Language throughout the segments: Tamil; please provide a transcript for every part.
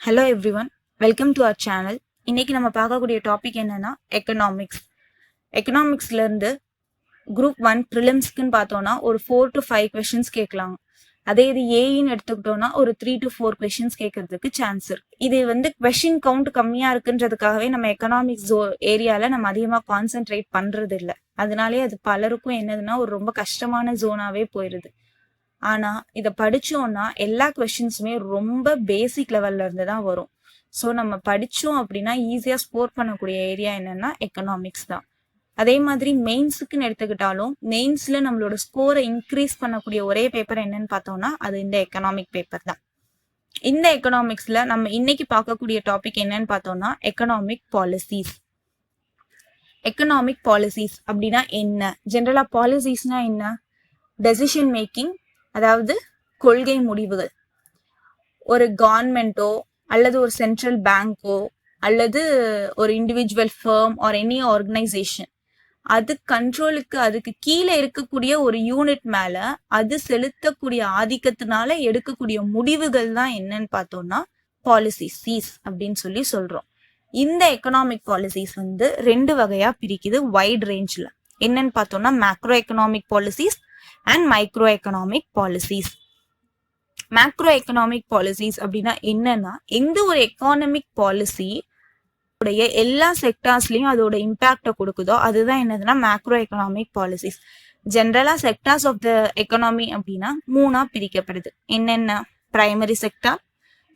Hello everyone, welcome to our channel. இன்னைக்கு நம்ம பார்க்கக்கூடிய டாபிக் என்னன்னா எக்கனாமிக்ஸ். எக்கனாமிக்ஸ்லேருந்து குரூப் 1 ப்ரிலிம்ஸ்க்குன்னு பார்த்தோன்னா ஒரு 4 to 5 கொஷின்ஸ் கேட்கலாம். அதே இது ஏஇன்னு எடுத்துக்கிட்டோன்னா ஒரு 3 to 4 கொஷின்ஸ் கேட்கறதுக்கு சான்ஸ் இருக்கு. இது கொஷின் கவுண்ட் கம்மியாக இருக்குன்றதுக்காகவே நம்ம எக்கனாமிக்ஸ் ஏரியாவில் நம்ம அதிகமாக கான்சென்ட்ரேட் பண்ணுறது இல்லை. அதனாலே அது பலருக்கும் என்னதுன்னா ஒரு ரொம்ப கஷ்டமான ஜோனாகவே போயிடுது. ஆனா இதை படிச்சோம்னா எல்லா கொஸ்டின்ஸுமே ரொம்ப பேசிக் லெவல்ல இருந்து தான் வரும். ஸோ நம்ம படிச்சோம் அப்படின்னா ஈஸியா ஸ்கோர் பண்ணக்கூடிய ஏரியா என்னன்னா எக்கனாமிக்ஸ் தான். அதே மாதிரி மெயின்ஸுக்குன்னு எடுத்துக்கிட்டாலும் மெயின்ஸ்ல நம்மளோட ஸ்கோரை இன்க்ரீஸ் பண்ணக்கூடிய ஒரே பேப்பர் என்னன்னு பார்த்தோம்னா அது இந்த எக்கனாமிக் பேப்பர் தான். இந்த எக்கனாமிக்ஸ்ல நம்ம இன்னைக்கு பார்க்கக்கூடிய டாபிக் என்னன்னு பார்த்தோம்னா எக்கனாமிக் பாலிசிஸ். எக்கனாமிக் பாலிசிஸ் அப்படின்னா என்ன? ஜென்ரலா பாலிசிஸ்னா என்ன? டெசிஷன் மேக்கிங், அதாவது கொள்கை முடிவுகள். ஒரு கவர்மெண்ட்டோ அல்லது ஒரு சென்ட்ரல் பேங்கோ அல்லது ஒரு individual firm or any organisation அது கண்ட்ரோலுக்கு அதுக்கு கீழே இருக்கக்கூடிய ஒரு யூனிட் மேல அது செலுத்தக்கூடிய ஆதிக்கத்தினால எடுக்கக்கூடிய முடிவுகள் தான் என்னன்னு பார்த்தோம்னா பாலிசிஸ் அப்படின்னு சொல்லி சொல்றோம். இந்த எக்கனாமிக் பாலிசிஸ் 2 வகையா பிரிக்குது வைட் ரேஞ்ச்ல. என்னன்னு பார்த்தோம்னா macro economic policies and micro economic policies. Macro economic policies அப்படின்னா என்னன்னா எந்த ஒரு எக்கானமிக் பாலிசி உடைய எல்லா செக்டார்ஸ்லயும் அதோட இம்பாக்ட கொடுக்குதோ அதுதான் என்னதுன்னா மேக்ரோ எக்கனாமிக் பாலிசிஸ். ஜென்ரலா செக்டார்ஸ் ஆஃப் த எக்கனாமி அப்படின்னா 3ஆ பிரிக்கப்படுது. என்னென்ன? Primary sector,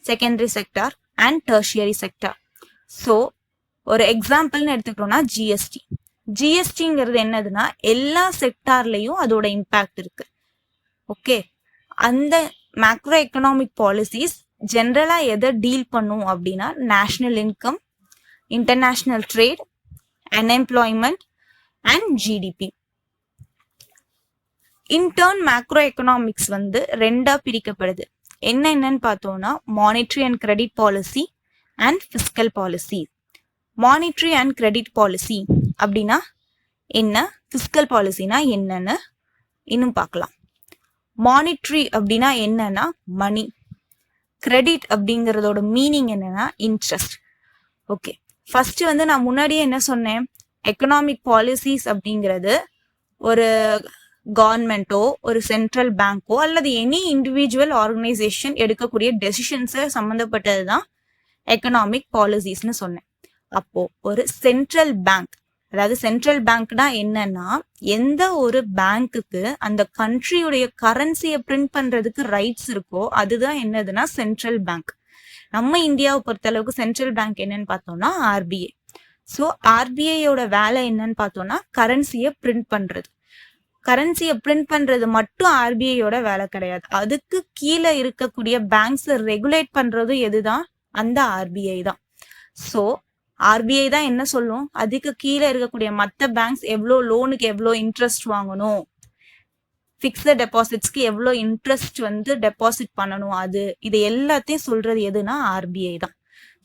secondary sector and tertiary sector. So ஒரு எக்ஸாம்பிள்னு எடுத்துக்கிட்டோம்னா ஜிஎஸ்டி. ஜிஎஸ்டிங்கிறது என்னதுன்னா எல்லா செக்டார்லயும் அதோட இம்பாக்ட் இருக்கு. ஓகே, அந்த மேக்ரோ எக்கனாமிக் பாலிசிஸ் ஜென்ரலா எதை டீல் பண்ணும் அப்படின்னா national income, international trade, unemployment and GDP. இன்டர்ன் மேக்ரோ எக்கனாமிக்ஸ் 2ஆ பிரிக்கப்படுது. என்னன்னு பார்த்தோம்னா monetary and credit policy and fiscal policy. Monetary and credit policy அப்படின்னா என்ன, ஃபிஸ்கல் பாலிசினா என்னன்னு இன்னும் பார்க்கலாம். மானிட்டரி அப்படின்னா என்னன்னா மணி, கிரெடிட் அப்படிங்கிறதோட மீனிங் என்னன்னா இன்ட்ரெஸ்ட். ஓகே, ஃபர்ஸ்ட் நான் முன்னாடியே என்ன சொன்னேன், எக்கனாமிக் பாலிசிஸ் அப்படிங்கிறது ஒரு கவர்மெண்ட்டோ ஒரு சென்ட்ரல் பேங்கோ அல்லது எனி இண்டிவிஜுவல் ஆர்கனைசேஷன் எடுக்கக்கூடிய டெசிஷன்ஸை சம்மந்தப்பட்டது தான் எக்கனாமிக் பாலிசிஸ்னு சொன்னேன். அப்போ ஒரு சென்ட்ரல் பேங்க், அதாவது சென்ட்ரல் பேங்க்னா என்னன்னா எந்த ஒரு பேங்க்குக்கு அந்த கண்ட்ரியுடைய கரன்சியை பிரிண்ட் பண்றதுக்கு ரைட்ஸ் இருக்கோ அதுதான் என்னதுன்னா சென்ட்ரல் பேங்க். நம்ம இந்தியாவை பொறுத்த அளவுக்கு சென்ட்ரல் பேங்க் என்னன்னு பார்த்தோம்னா ஆர்பிஐ. ஸோ ஆர்பிஐயோட வேலை என்னன்னு பார்த்தோம்னா கரன்சியை பிரிண்ட் பண்றது. கரன்சியை பிரிண்ட் பண்றது மட்டும் ஆர்பிஐயோட வேலை கிடையாது. அதுக்கு கீழே இருக்கக்கூடிய பேங்க்ஸை ரெகுலேட் பண்றதும் எதுதான்? அந்த ஆர்பிஐ தான். ஸோ ஆர்பிஐ தான் என்ன சொல்லும், அதுக்கு கீழே இருக்கக்கூடிய மற்ற பேங்க்ஸ் எவ்வளோ லோனுக்கு எவ்வளோ இன்ட்ரெஸ்ட் வாங்கணும், ஃபிக்ஸட் டெபாசிட்ஸ்க்கு எவ்வளோ இன்ட்ரெஸ்ட் டெபாசிட் பண்ணணும், இது எல்லாத்தையும் சொல்றது எதுனா ஆர்பிஐ தான்.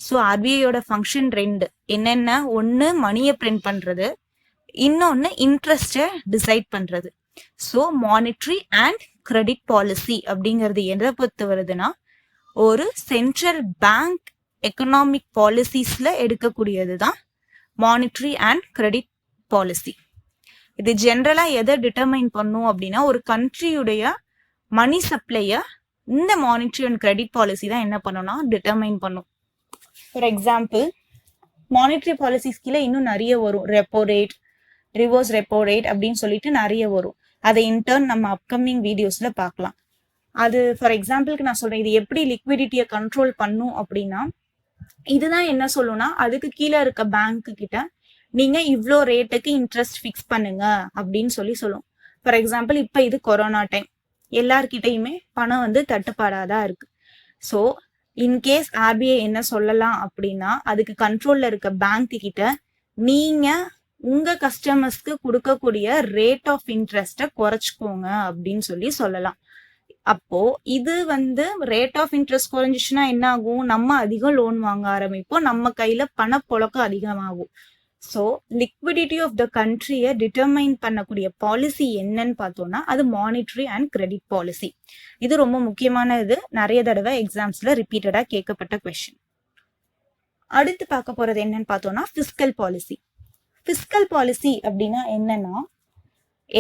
ஸோ ஆர்பிஐயோட ஃபங்க்ஷன் 2. என்னென்ன? ஒன்று மணியை பிரிண்ட் பண்றது, இன்னொன்று இன்ட்ரெஸ்டை டிசைட் பண்றது. So monetary and credit policy அப்படிங்கிறது எதை பொறுத்து வருதுன்னா ஒரு சென்ட்ரல் பேங்க் எக்கனாமிக் பாலிசிஸ்ல எடுக்கக்கூடியது தான் மானிட்டரி அண்ட் கிரெடிட் பாலிசி. இது ஜென்ரலா எதை டிட்டர்மைன் பண்ணும் அப்படின்னா ஒரு கண்ட்ரியுடைய மணி சப்ளைய இந்த மானிட்டரி அண்ட் கிரெடிட் பாலிசி தான் என்ன பண்ணும்னா டிட்டர்மைன் பண்ணும். ஃபார் எக்ஸாம்பிள் மானிட்டரி பாலிசிஸ் கீழே இன்னும் நிறைய வரும். Repo rate, reverse repo rate அப்படின்னு சொல்லிட்டு நிறைய வரும். அதை இன்டர்ன் நம்ம அப்கமிங் வீடியோஸ்ல பார்க்கலாம். அது ஃபார் எக்ஸாம்பிளுக்கு நான் சொல்றேன், இது எப்படி லிக்விடிட்டியை கண்ட்ரோல் பண்ணும் அப்படின்னா இதுதான் என்ன சொல்லும்னா அதுக்கு கீழே இருக்க பேங்க்கு கிட்ட நீங்க இவ்வளோ ரேட்டுக்கு இன்ட்ரெஸ்ட் ஃபிக்ஸ் பண்ணுங்க அப்படின்னு சொல்லும். ஃபார் எக்ஸாம்பிள் இப்போ இது கொரோனா டைம், எல்லார்கிட்டையுமே பணம் தட்டுப்பாடாதான் இருக்கு. ஸோ இன்கேஸ் ஆர்பிஐ என்ன சொல்லலாம் அப்படின்னா அதுக்கு கண்ட்ரோல்ல இருக்க பேங்க் கிட்ட நீங்க உங்க கஸ்டமர்ஸ்க்கு கொடுக்கக்கூடிய ரேட் ஆஃப் இன்ட்ரெஸ்ட்டை குறைச்சிக்கோங்க அப்படின்னு சொல்லலாம். அப்போ இது ரேட் ஆஃப் இன்ட்ரெஸ்ட் குறைஞ்சிச்சுன்னா என்ன ஆகும், நம்ம அதிகம் லோன் வாங்க ஆரம்பிப்போம், நம்ம கையில பணப்புழக்கம் அதிகமாகும். ஸோ லிக்விடிட்டி ஆஃப் த கண்ட்ரியை டிட்டர்மைன் பண்ணக்கூடிய பாலிசி என்னன்னு பார்த்தோம்னா அது மானிட்டரி அண்ட் கிரெடிட் பாலிசி. இது ரொம்ப முக்கியமான இது, நிறைய தடவை எக்ஸாம்ஸ்ல ரிப்பீட்டடா கேட்கப்பட்ட கொஸ்டின். அடுத்து பார்க்க போறது என்னன்னு பார்த்தோம்னா ஃபிஸ்கல் பாலிசி. ஃபிஸ்கல் பாலிசி அப்படின்னா என்னன்னா,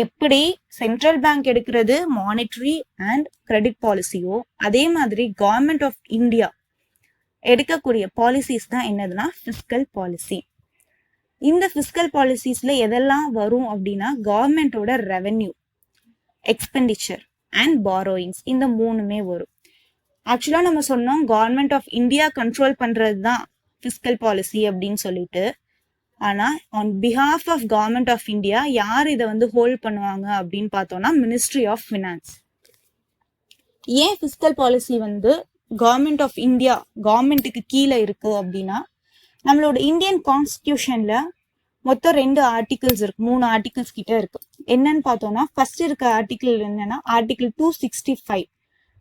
எப்படி சென்ட்ரல் பேங்க் எடுக்கிறது மானிட்டரி அண்ட் கிரெடிட் பாலிசியோ அதே மாதிரி கவர்மெண்ட் ஆஃப் இந்தியா எடுக்கக்கூடிய பாலிசிஸ் தான் என்னதுன்னா ஃபிஸ்கல் பாலிசி. இந்த ஃபிஸ்கல் பாலிசிஸ்ல எதெல்லாம் வரும் அப்படின்னா, கவர்மெண்டோட ரெவென்யூ, எக்ஸ்பெண்டிச்சர் அண்ட் பாரோயிங்ஸ், இந்த மூணுமே வரும். ஆக்சுவலா நம்ம சொன்னோம் கவர்மெண்ட் ஆஃப் இந்தியா கண்ட்ரோல் பண்றது தான் ஃபிஸ்கல் பாலிசி அப்படின்னு சொல்லிட்டு. ஆனா on behalf of government of India யார் இதை வந்து ஹோல்ட் பண்ணுவாங்க அப்படின்னு பார்த்தோம்னா மினிஸ்ட்ரி ஆஃப் ஃபினான்ஸ். ஏன் ஃபிஸ்கல் பாலிசி வந்து கவர்மெண்ட் ஆஃப் இந்தியா கவர்மெண்ட்டுக்கு கீழே இருக்கு அப்படின்னா, நம்மளோட இந்தியன் கான்ஸ்டிடியூஷன்ல மொத்தம் 2 ஆர்டிகிள்ஸ் இருக்கு, 3 ஆர்டிகிள்ஸ் கிட்ட இருக்கு. என்னன்னு பார்த்தோம்னா, ஃபர்ஸ்ட் இருக்க ஆர்டிகிள் என்னன்னா ஆர்டிகிள் 265.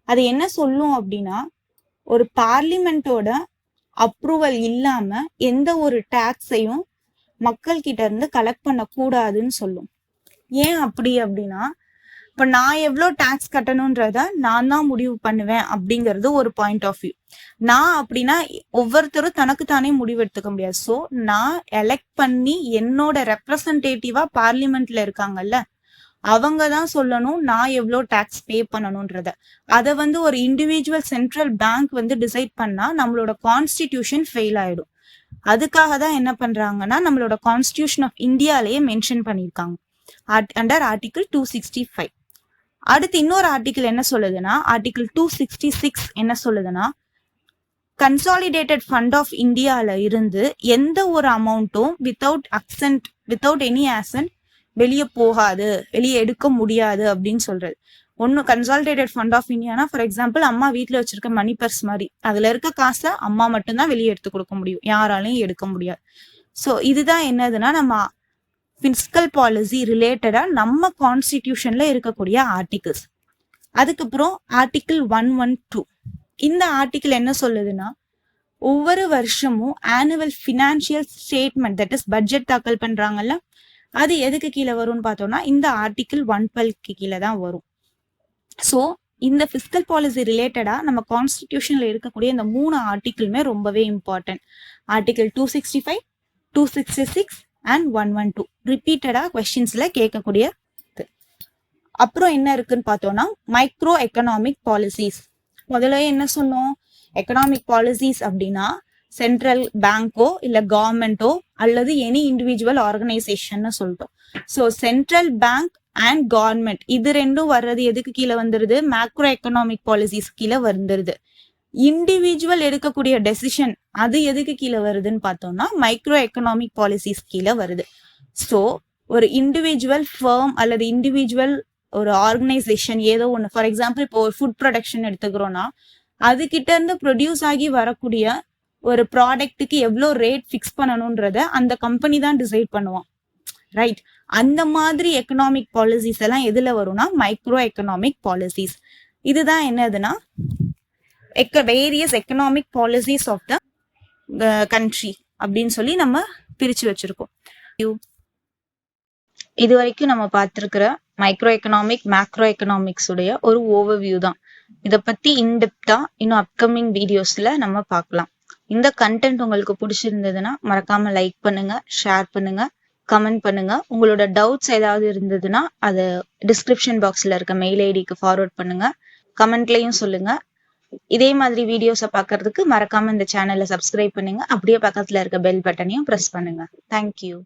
அது என்ன சொல்லும் அப்படின்னா, ஒரு பார்லிமெண்டோட அப்ரூவல் இல்லாம எந்த ஒரு டாக்ஸையும் மக்கள் கிட்ட இருந்து கலெக்ட் பண்ண கூடாதுன்னு சொல்லும். ஏன் அப்படி அப்படின்னா, இப்ப நான் எவ்வளவு டாக்ஸ் கட்டணும்ன்றத நான் தான் முடிவு பண்ணுவேன் அப்படிங்கிறது ஒரு பாயிண்ட் ஆஃப் வியூ. நான் அப்படின்னா ஒவ்வொருத்தரும் தனக்கு தானே முடிவு எடுத்துக்க முடியாது. ஸோ நான் எலெக்ட் பண்ணி என்னோட ரெப்ரசன்டேட்டிவா பார்லிமெண்ட்ல இருக்காங்கல்ல, அவங்க தான் சொல்லணும் நான் எவ்வளோ டாக்ஸ் பே பண்ணணும்ன்றத. அதை வந்து ஒரு இண்டிவிஜுவல் சென்ட்ரல் பேங்க் வந்து டிசைட் பண்ணா நம்மளோட கான்ஸ்டிடியூஷன் ஃபெயில் ஆயிடும். அதுக்காக தான் என்ன பண்றாங்கன்னா, நம்மளோட கான்ஸ்டிடியூஷன் ஆஃப் இந்தியாலேயே மென்ஷன் பண்ணியிருக்காங்க அண்டர் ஆர்டிகிள் 265. அடுத்து இன்னொரு ஆர்டிகிள் என்ன சொல்லுதுன்னா, ஆர்டிகிள் 266 என்ன சொல்லுதுன்னா, கன்சாலிடேட்டட் ஃபண்ட் ஆஃப் இந்தியால இருந்து எந்த ஒரு அமௌண்ட்டும் வித்தவுட் எனி அசென்ட் வெளியே போகாது, வெளியே எடுக்க முடியாது அப்படின்னு சொல்றது. ஒன்னு கன்சாலிடேட்டட் ஃபண்ட் ஆஃப் இந்தியானா, ஃபார் எக்ஸாம்பிள் அம்மா வீட்டுல வச்சிருக்க மணி பர்ஸ் மாதிரி, அதுல இருக்க காசை அம்மா மட்டும்தான் வெளியே எடுத்து கொடுக்க முடியும், யாராலையும் எடுக்க முடியாது. ஸோ இதுதான் என்னதுன்னா நம்ம ஃபிஸ்கல் பாலிசி ரிலேட்டடா நம்ம கான்ஸ்டிடியூஷன்ல இருக்கக்கூடிய ஆர்டிகிள்ஸ். அதுக்கப்புறம் ஆர்டிகிள் 112. இந்த ஆர்டிகிள் என்ன சொல்லுதுன்னா, ஒவ்வொரு வருஷமும் annual financial statement, that is budget தாக்கல் பண்றாங்கல்ல, அது எதுக்கு கீழே வரும்னு பார்த்தோம்னா இந்த ஆர்டிகிள் 112 கீழே தான் வரும். ஸோ இந்த ஃபிஸ்கல் பாலிசி ரிலேட்டடா நம்ம கான்ஸ்டிடியூஷன்ல இருக்கக்கூடிய இந்த 3 ஆர்டிகிளுமே ரொம்பவே இம்பார்ட்டன்ட். ஆர்டிகிள் 265, 266 அண்ட் 112 ரிப்பீட்டடா கொஸ்டின்ஸ்ல கேட்கக்கூடிய. அப்புறம் என்ன இருக்குன்னு பார்த்தோம்னா மைக்ரோ எக்கனாமிக் பாலிசிஸ். முதல்ல என்ன சொன்னோம், எக்கனாமிக் பாலிசிஸ் அப்படின்னா சென்ட்ரல் பேங்கோ இல்ல கவர்மெண்டோ அல்லது எனி இண்டிவிஜுவல் ஆர்கனைசேஷன் சொல்லிட்டோம். So central bank and government இது ரெண்டும் வர்றது எதுக்கு கீழே வந்துருது, மேக்ரோ எக்கனாமிக் பாலிசிஸ் கீழே வந்துருது. இண்டிவிஜுவல் எடுக்கக்கூடிய டெசிஷன் அது எதுக்கு கீழே வருதுன்னு பார்த்தோம்னா மைக்ரோ எக்கனாமிக் பாலிசிஸ் கீழே வருது. ஸோ ஒரு இண்டிவிஜுவல் ஃபர்ம் அல்லது இண்டிவிஜுவல் ஒரு ஆர்கனைசேஷன் ஏதோ ஒன்று, ஃபார் எக்ஸாம்பிள் இப்போ ஒரு ஃபுட் ப்ரொடக்ஷன் எடுத்துக்கிறோம்னா அது கிட்ட இருந்து ப்ரொடியூஸ் ஆகி வரக்கூடிய ஒரு ப்ராடக்ட்டுக்கு எவ்வளோ ரேட் ஃபிக்ஸ் பண்ணணும்ன்றத அந்த கம்பெனி தான் டிசைட் பண்ணுவான், ரைட்? அந்த மாதிரி எக்கனாமிக் பாலிசிஸ் எல்லாம் எதுல வரும்னா மைக்ரோ எக்கனாமிக் பாலிசிஸ். இதுதான் என்னதுன்னா various economic policies of the country அப்படின்னு சொல்லி நம்ம பிரிச்சு வச்சிருக்கோம். இது வரைக்கும் நம்ம பார்த்திருக்கிற மைக்ரோ எக்கனாமிக் மேக்ரோ எக்கனாமிக்ஸ் உடைய ஒரு ஓவர்வியூ தான். இதை பத்தி இன்டெப்தா இன்னும் அப்கமிங் வீடியோஸ்ல நம்ம பார்க்கலாம். இந்த கண்டென்ட் உங்களுக்கு பிடிச்சிருந்ததுன்னா மறக்காம லைக் பண்ணுங்க, ஷேர் பண்ணுங்க, கமெண்ட் பண்ணுங்க. உங்களோட டவுட்ஸ் ஏதாவது இருந்ததுன்னா அதை டிஸ்கிரிப்ஷன் பாக்ஸ்ல இருக்க மெயில் ஐடிக்கு ஃபார்வர்ட் பண்ணுங்க, கமெண்ட்லயும் சொல்லுங்க. இதே மாதிரி வீடியோஸை பார்க்கறதுக்கு மறக்காம இந்த சேனலை சப்ஸ்கிரைப் பண்ணுங்க. அப்படியே பக்கத்துல இருக்க பெல் பட்டனையும் ப்ரெஸ் பண்ணுங்க. தேங்க்யூ.